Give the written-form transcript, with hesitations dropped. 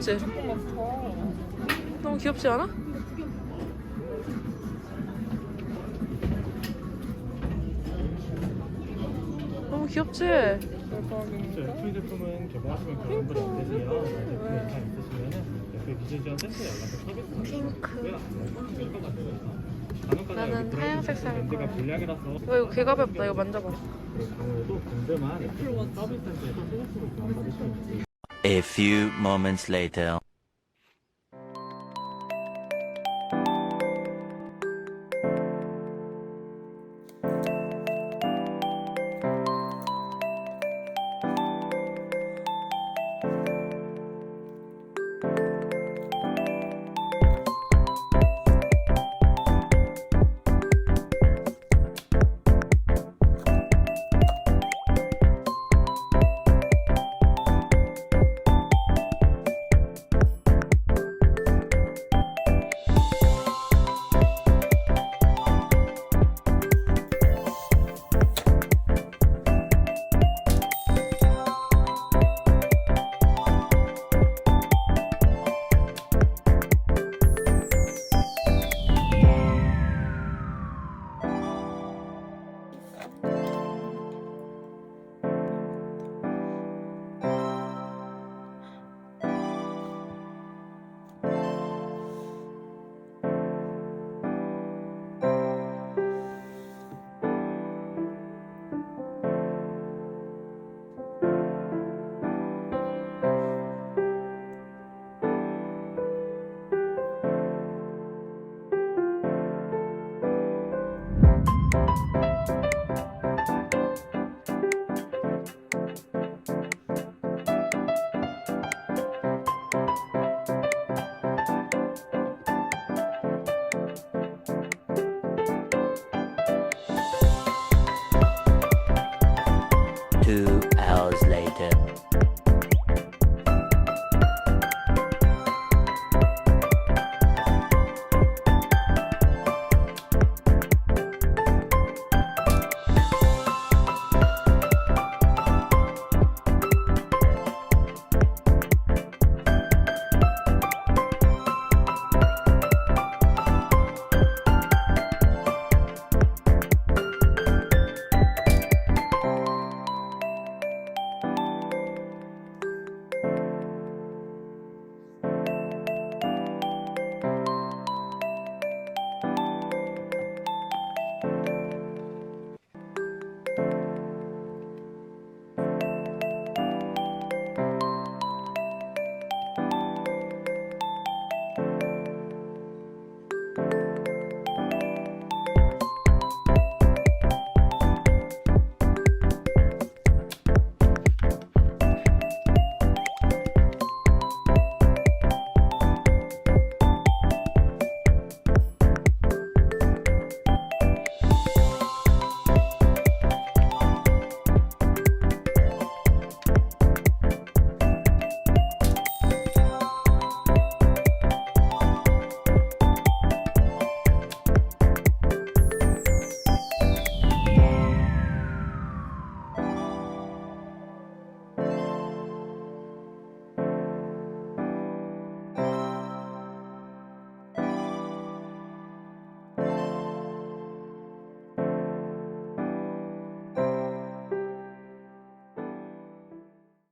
귀엽지? 너무 귀엽지 않아? 너무 귀엽지? 애플 제품은 개봉하시면 그런 분이 안 되세요. 제품 다 있으시면은 애플 기술지원 센터에 연락해서 서비스 핑크. 간혹가다 나는 여기 하얀색 살 밴드가 거야. 불량이라서 이거 개 가볍다. 이거 만져봐. 그럴 경우에도 밴드만 애플 서비스 센터에서 소속으로 교환받으시면 돼요. A few moments later.